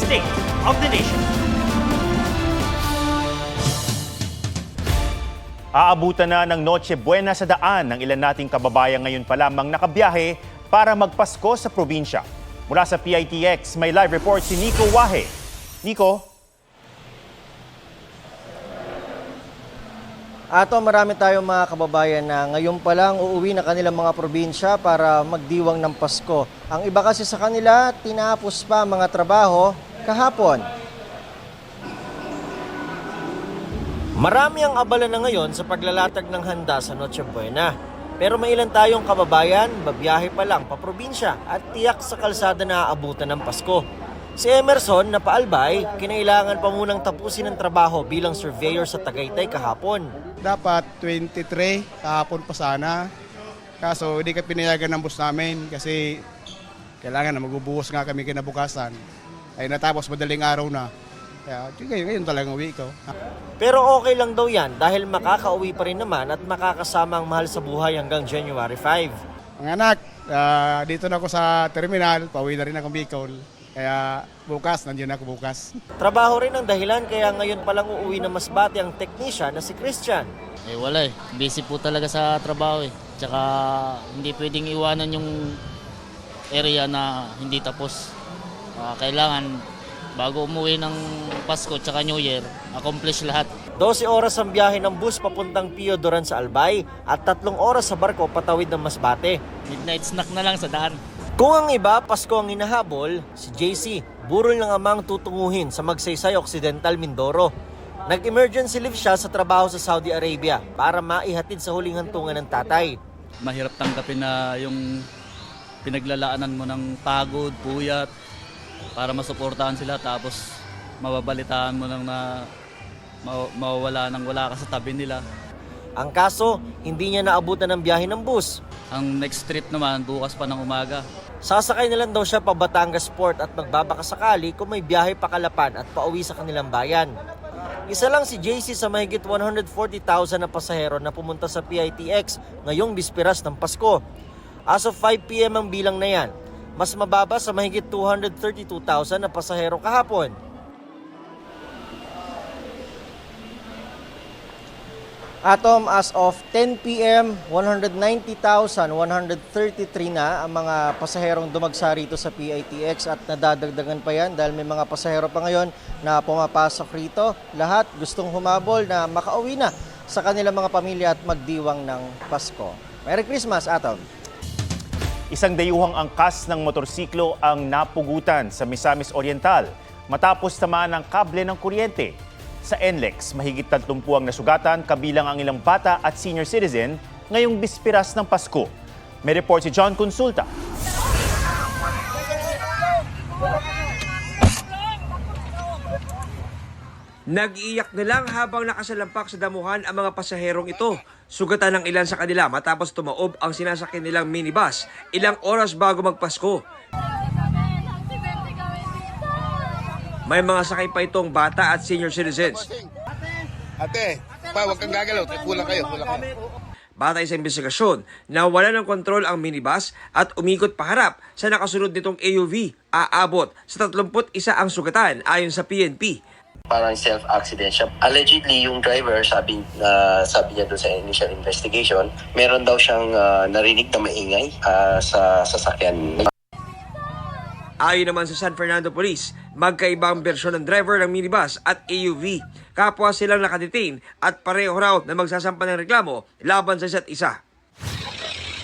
State of the Nation. Aabutan na ng Noche Buena sa daan ng ilan nating kababayan ngayon pa lamang nakabiyahe para magpasko sa probinsya. Mula sa PITX, may live report si Nico Wahe. Nico? Ato, marami tayong mga kababayan na ngayon pa lang uuwi na kanilang mga probinsya para magdiwang ng Pasko. Ang iba kasi sa kanila, tinapos pa ang mga trabaho kahapon. Marami ang abala na ngayon sa paglalatag ng handa sa Noche Buena. Pero may ilan tayong kababayan, babiyahe pa lang pa probinsya at tiyak sa kalsada na aabutan ng Pasko. Si Emerson na paalbay, kinailangan pa munang tapusin ang trabaho bilang surveyor sa Tagaytay kahapon. Dapat 23, kahapon pa sana. Kaso hindi ka pinayagan ng bus namin kasi kailangan na magbubuhos nga kami kinabukasan. Ay natapos madaling araw na. Kaya ngayon talagang uwi ko. Pero okay lang daw yan dahil makakauwi pa rin naman at makakasama ang mahal sa buhay hanggang January 5. Mga anak, dito na ako sa terminal, pauwi na rin akong Bicol. Kaya bukas, nandiyan ako bukas. Trabaho rin ang dahilan kaya ngayon palang uuwi na Masbate ang technician na si Christian. Wala eh. Busy po talaga sa trabaho eh. Tsaka hindi pwedeng iwanan yung area na hindi tapos. Kailangan bago umuwi ng Pasko tsaka New Year, accomplish lahat. 12 oras ang biyahe ng bus papuntang Pio Duran sa Albay at 3 oras sa barko patawid ng Masbate. Midnight snack na lang sa daan. Kung ang iba, Pasko ang hinahabol, si JC, burol ng amang tutunguhin sa Magsaysay Occidental, Mindoro. Nag-emergency leave siya sa trabaho sa Saudi Arabia para maihatid sa huling hantungan ng tatay. Mahirap tanggapin na yung pinaglalaanan mo ng pagod, puyat, para masuportahan sila tapos mababalitaan mo lang na mawawala nang wala ka sa tabi nila. Ang kaso, hindi niya naabutan ng biyahe ng bus. Ang next trip naman bukas pa ng umaga. Sasakay na lang daw siya pa Batangas Port at magbabakasakali kung may biyahe pa Kalapan at pauwi sa kanilang bayan. Isa lang si JC sa mahigit 140,000 na pasahero na pumunta sa PITX ngayong bisperas ng Pasko. As of 5 p.m. ang bilang na yan, mas mababa sa mahigit 232,000 na pasahero kahapon. Atom, as of 10 p.m., 190,133 na ang mga pasaherong dumagsa rito sa PITX at nadadagdagan pa yan dahil may mga pasahero pa ngayon na pumapasok rito. Lahat gustong humabol na makauwi na sa kanilang mga pamilya at magdiwang ng Pasko. Merry Christmas, Atom! Isang dayuhang angkas ng motorsiklo ang napugutan sa Misamis Oriental matapos tamaan ng kable ng kuryente. Sa NLEX, mahigit 30 ang nasugatan kabilang ang ilang bata at senior citizen ngayong bispiras ng Pasko. May report si John Consulta. Nag-iiyak na lang habang nakasalampak sa damuhan ang mga pasaherong ito. Sugatan ng ilan sa kanila matapos tumaob ang sinasakyan nilang minibus ilang oras bago magpasko. May mga sakay pa itong bata at senior citizens. Ate, huwag kang gagalaw. Kulang kayo. Batay sa investigasyon, nawala ng kontrol ang minibus at umikot paharap sa nakasunod nitong AUV. Aabot sa 31 ang sugatan ayon sa PNP. Parang self-accident siya. Allegedly, yung driver, sabi niya doon sa initial investigation, meron daw siyang narinig na maingay sa sasakyan. Ayon naman sa San Fernando Police, magkaibang bersyon ng driver ng minibus at AUV. Kapwa silang nakadetain at pareho raw na magsasampa ng reklamo laban sa isa't isa.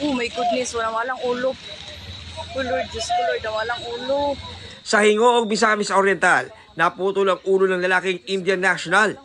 Oh my goodness, walang ulo. Oh Lord, Diyos ko Lord, walang ulo. Sa Hingoog, Misamis Oriental, naputol ang ulo ng lalaking Indian national.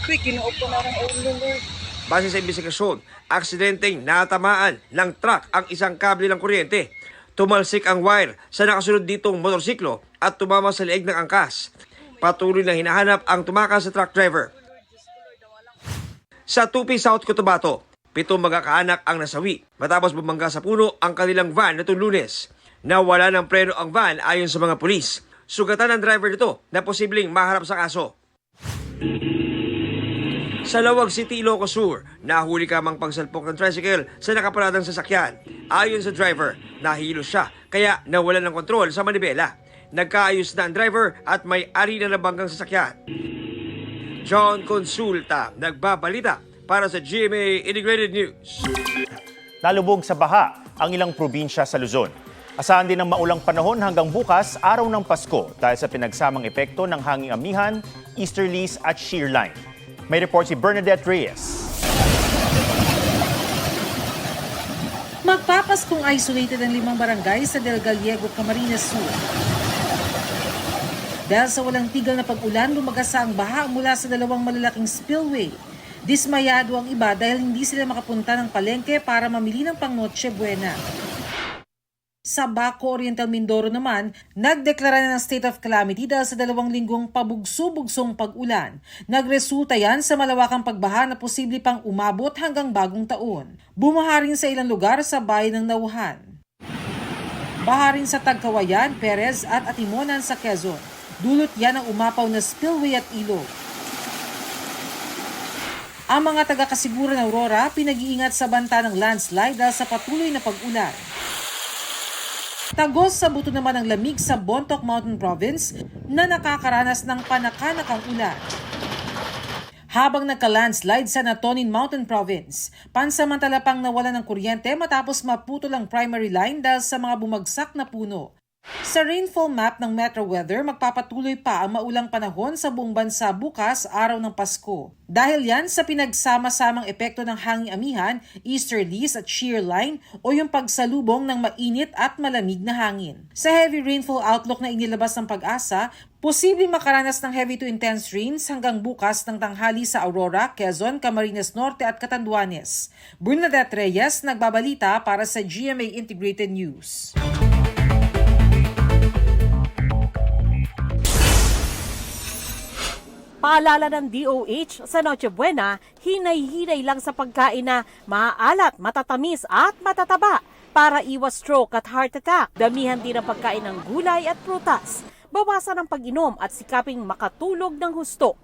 Uy, kinuop ko na ng ulo, Lord. Base sa investigasyon, aksidenteng natamaan ng truck ang isang kable ng kuryente. Tumalsik ang wire sa nakasunod ditong motorsiklo at tumama sa leeg ng angkas. Patuloy na hinahanap ang tumakas sa truck driver. Sa Tupi, South Cotabato, 7 magkakaanak ang nasawi matapos bumangga sa puno ang kanilang van nitong Lunes. Nawala ng preno ang van ayon sa mga pulis. Sugatan ng driver nito na posibleng maharap sa kaso. Sa Lawag City, Ilocos Sur, nahuli kamang pagsalpok ng tricycle sa nakaparadang sasakyan. Ayon sa driver, nahilo siya kaya nawalan ng kontrol sa manibela. nagkaayos na ang driver at may-ari na nabanggang sasakyan. John Consulta, nagbabalita para sa GMA Integrated News. Nalubog sa baha ang ilang probinsya sa Luzon. Asahan din ng maulang panahon hanggang bukas, araw ng Pasko, dahil sa pinagsamang epekto ng hanging amihan, easterlies at shear line. May report si Bernadette Reyes. Magpapaskong isolated ang 5 barangay sa Del Gallego, Camarines Sur. Dahil sa walang tigil na pag-ulan, lumagasa ang baha mula sa 2 malalaking spillway. Dismayado ang iba dahil hindi sila makapunta ng palengke para mamili ng pang Noche Buena. Sa Baco, Oriental Mindoro naman, nagdeklara na ng state of calamity dahil sa 2 linggong pabugso-bugsong pag-ulan. Nagresulta yan sa malawakang pagbaha na posible pang umabot hanggang bagong taon. Bumaha rin sa ilang lugar sa bayan ng Nauhan. Baha rin sa Tagkawayan, Perez at Atimonan sa Quezon. Dulot yan ang umapaw na spillway at ilog. Ang mga taga-Kasiguran ng Aurora pinag-iingat sa banta ng landslide dahil sa patuloy na pag-ulan. Tagos sa buto naman ang lamig sa Bontoc Mountain Province na nakakaranas ng panakanakang ulan. Habang nagka-landslide sa Natonin Mountain Province, pansamantala pang nawalan ng kuryente matapos maputol ang primary line dahil sa mga bumagsak na puno. Sa rainfall map ng Metro Weather, magpapatuloy pa ang maulang panahon sa buong bansa bukas, araw ng Pasko. Dahil yan sa pinagsama-samang epekto ng hanging amihan, easterlies at shear line o yung pagsalubong ng mainit at malamig na hangin. Sa heavy rainfall outlook na inilabas ng Pag-asa, posibleng makaranas ng heavy to intense rains hanggang bukas ng tanghali sa Aurora, Quezon, Camarines Norte at Catanduanes. Bernadette Reyes, nagbabalita para sa GMA Integrated News. Paalala ng DOH sa Noche Buena, hinay-hinay lang sa pagkain na maaalat, matatamis at matataba para iwas stroke at heart attack. Damihan din ang pagkain ng gulay at prutas. Bawasan ang pag-inom at sikaping makatulog ng husto.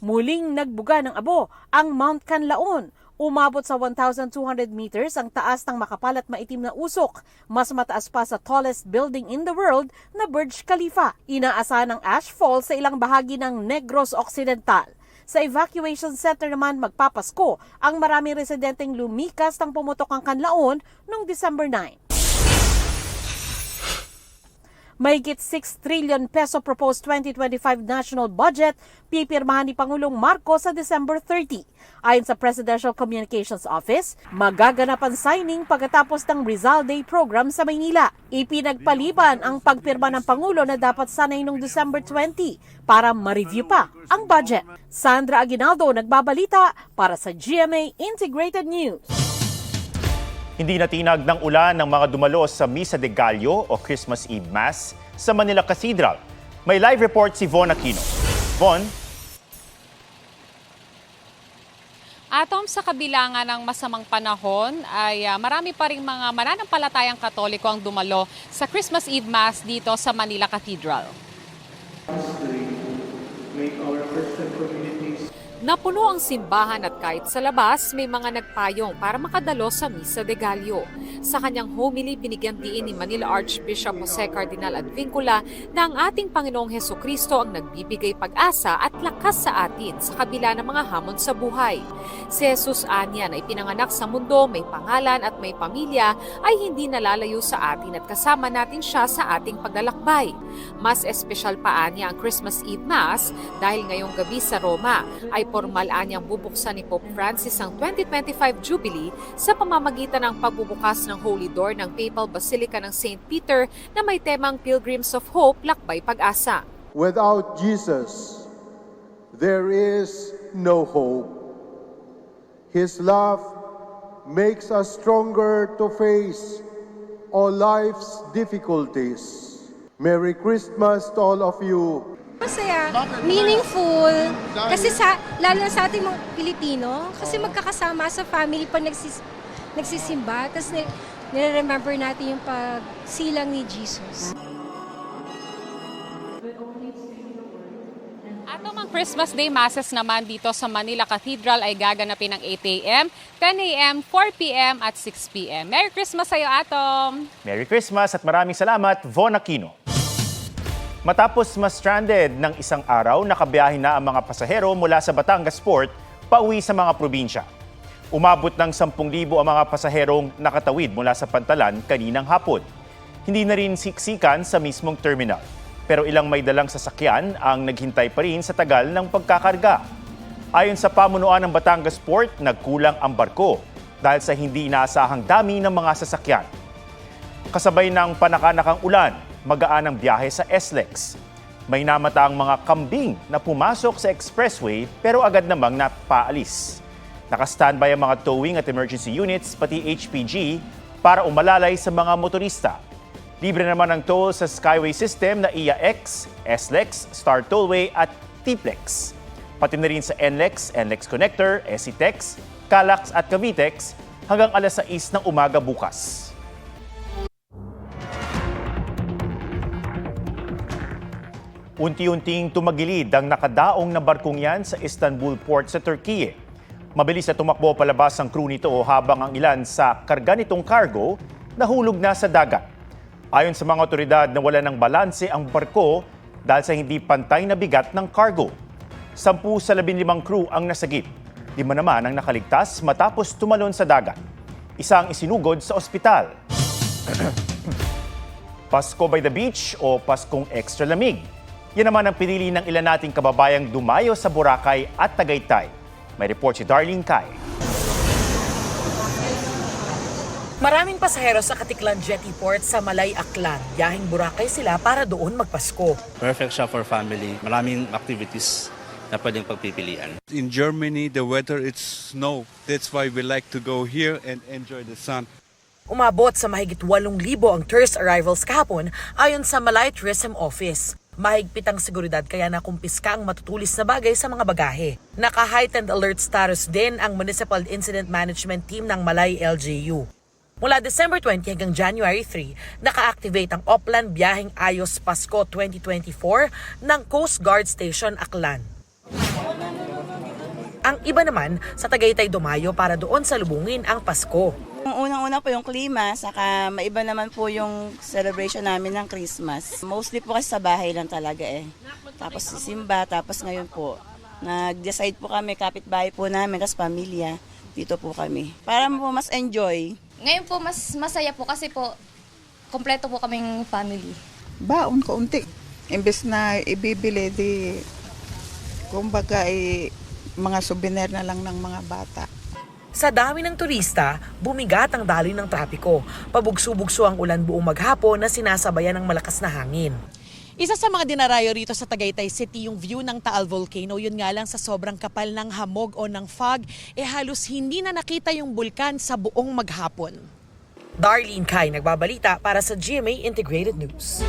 Muling nagbuga ng abo ang Mount Canlaon. Umabot sa 1,200 meters ang taas ng makapal at maitim na usok. Mas mataas pa sa tallest building in the world na Burj Khalifa. Inaasahan ng ashfall sa ilang bahagi ng Negros Occidental. Sa evacuation center naman magpapasko ang maraming residenteng lumikas ng pumutok ang Canlaon noong December 9. Mahigit 6 trillion peso proposed 2025 national budget pipirmahan ni Pangulong Marcos sa December 30. Ayon sa Presidential Communications Office, magaganap ang signing pagkatapos ng Rizal Day program sa Maynila. Ipinagpaliban ang pagpirma ng Pangulo na dapat sanay noong December 20 para ma-review pa ang budget. Sandra Aguinaldo, nagbabalita para sa GMA Integrated News. Hindi natinag ng ulan ng mga dumalo sa Misa de Gallo o Christmas Eve Mass sa Manila Cathedral. May live report si Von Aquino. Von? Atom, sa kabila nga ng masamang panahon ay marami pa ring mga mananampalatayang Katoliko ang dumalo sa Christmas Eve Mass dito sa Manila Cathedral. Napuno ang simbahan at kahit sa labas may mga nagpayong para makadalo sa Misa de Gallo. Sa kanyang homily, binigyan diin ni Manila Archbishop Jose Cardinal Advincula na ang ating Panginoong Hesukristo ang nagbibigay pag-asa at lakas sa atin sa kabila ng mga hamon sa buhay. Si Jesus anya na ipinanganak sa mundo, may pangalan at may pamilya ay hindi nalalayo sa atin at kasama natin siya sa ating paglalakbay. Mas espesyal pa anya ang Christmas Eve Mass dahil ngayong gabi sa Roma ay formal anyang bubuksan ni Pope Francis ang 2025 Jubilee sa pamamagitan ng pagbubukas ng Holy Door ng Papal Basilica ng St. Peter na may temang Pilgrims of Hope, Lakbay Pag-asa. Without Jesus, there is no hope. His love makes us stronger to face all life's difficulties. Merry Christmas to all of you. Masaya, meaningful, kasi lalo na sa ating mga Pilipino, kasi magkakasama sa family pag nagsisimba, tapos nire-remember natin yung pagsilang ni Jesus. Atom, ang Christmas Day Masses naman dito sa Manila Cathedral ay gaganapin ng 8 a.m., 10 a.m., 4 p.m. at 6 p.m. Merry Christmas sa iyo, Atom! Merry Christmas at maraming salamat, Von Aquino. Matapos ma-stranded ng isang araw, nakabiyahe na ang mga pasahero mula sa Batangas Port pauwi sa mga probinsya. Umabot ng 10,000 ang mga pasaherong nakatawid mula sa Pantalan kaninang hapon. Hindi na rin siksikan sa mismong terminal. Pero ilang may dalang sasakyan ang naghintay pa rin sa tagal ng pagkakarga. Ayon sa pamunuan ng Batangas Port, nagkulang ang barko dahil sa hindi inaasahang dami ng mga sasakyan. Kasabay ng panakanakang ulan, magaan ang biyahe sa SLEX. May namataang mga kambing na pumasok sa expressway pero agad namang napaalis. Naka-standby ang mga towing at emergency units pati HPG para umalalay sa mga motorista. Libre naman ang toll sa Skyway system na IAX, SLEX, Star Tollway at TPLEX. Pati na rin sa NLEX, NLEX Connector, SCTEX, CALAX at Cavitex hanggang alas 6 ng umaga bukas. Unti-unting tumagilid ang nakadaong na barkong yan sa Istanbul Port sa Turkey. Mabilis na tumakbo palabas ang crew nito habang ang ilan sa karga nitong cargo nahulog na sa dagat. Ayon sa mga otoridad, nawala ng balanse ang barko dahil sa hindi pantay na bigat ng cargo. 10 sa 15 crew ang nasagip. 5 naman ang nakaligtas matapos tumalon sa dagat. Isang isinugod sa ospital. Pasko by the beach o Paskong extra lamig. Yan naman ang pinili ng ilan nating kababayang dumayo sa Boracay at Tagaytay. May report si Darlene Kai. Maraming pasahero sa Katiklan Jetty Port sa Malay, Aklan. Biyaheng Boracay sila para doon magpasko. Perfect siya for family. Maraming activities na pwedeng pagpipilian. In Germany, the weather it's snow. That's why we like to go here and enjoy the sun. Umabot sa mahigit 8,000 ang tourist arrivals kahapon ayon sa Malay Tourism Office. Mahigpit ang seguridad kaya nakumpiska ang matutulis na bagay sa mga bagahe. Naka-heightened alert status din ang Municipal Incident Management Team ng Malay LGU. Mula December 20 hanggang January 3, naka-activate ang Oplan Biyaheng Ayos Pasko 2024 ng Coast Guard Station Aklan. Ang iba naman sa Tagaytay dumayo para doon salubungin ang Pasko. Unang-una po yung klima, saka maiba naman po yung celebration namin ng Christmas. Mostly po kasi sa bahay lang talaga eh. Tapos sisimba, tapos ngayon po, nag-decide po kami, kapitbahay po namin, tapos pamilya, dito po kami. Para po mas enjoy. Ngayon po mas masaya po kasi po kompleto po kaming family. Baon kaunti. Imbes na ibibili di kumbaga mga souvenir na lang ng mga bata. Sa dami ng turista, bumigat ang daloy ng trapiko. Pabugso-bugso ang ulan buong maghapon na sinasabayan ng malakas na hangin. Isa sa mga dinarayo rito sa Tagaytay City yung view ng Taal Volcano. Yun nga lang sa sobrang kapal ng hamog o ng fog, halos hindi na nakita yung bulkan sa buong maghapon. Darlene Kai, nagbabalita para sa GMA Integrated News.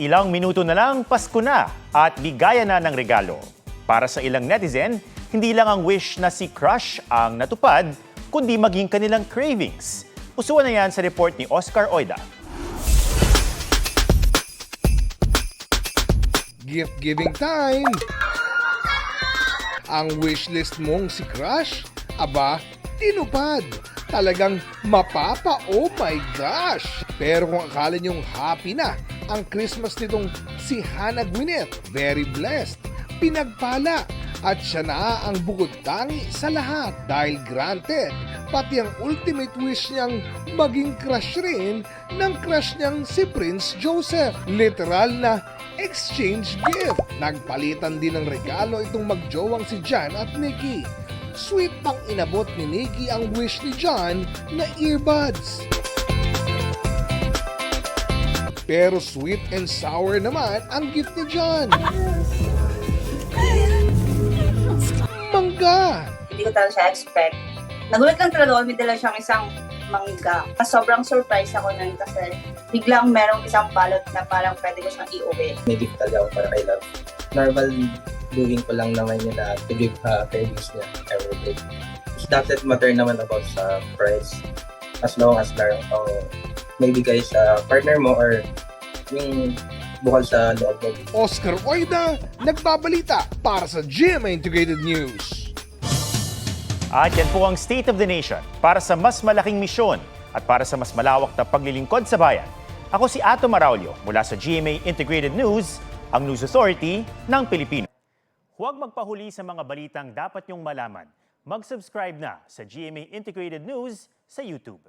Ilang minuto na lang, Pasko na at bigayan na ng regalo. Para sa ilang netizen, hindi lang ang wish na si crush ang natupad, kundi maging kanilang cravings. Usuan na yan sa report ni Oscar Oida. Gift-giving time! Ang wishlist mong si crush? Aba, tinupad! Talagang mapapa, oh my gosh! Pero kung akala niyong happy na ang Christmas nitong si Hannah Gwyneth, very blessed, pinagpala, at siya na ang bukod tangi sa lahat dahil granted, pati ang ultimate wish niyang maging crush rin ng crush niyang si Prince Joseph. Literal na exchange gift. Nagpalitan din ng regalo itong magjowang si John at Nikki. Sweet pang inabot ni Nikki ang wish ni John na earbuds. Pero sweet and sour naman ang gift ni John. Mangga! Hindi ko talaga siya expect. Nagulat lang talaga ako, may dala siyang isang mangga. Sobrang surprise ako nun kasi biglang merong isang balot na parang pwede ko siyang i-uwi. May gift talaga ako para kay Love. Normal doing ko lang naman yun na to give cravings niya every day. It doesn't matter naman about sa price as long as maibigay sa partner mo or yung bukal sa loob mo. Oscar Oida, nagbabalita para sa GMA Integrated News. At yan po ang State of the Nation para sa mas malaking misyon at para sa mas malawak na paglilingkod sa bayan. Ako si Ato Maraulio mula sa GMA Integrated News, ang News Authority ng Pilipino. Huwag magpahuli sa mga balitang dapat niyong malaman. Mag-subscribe na sa GMA Integrated News sa YouTube.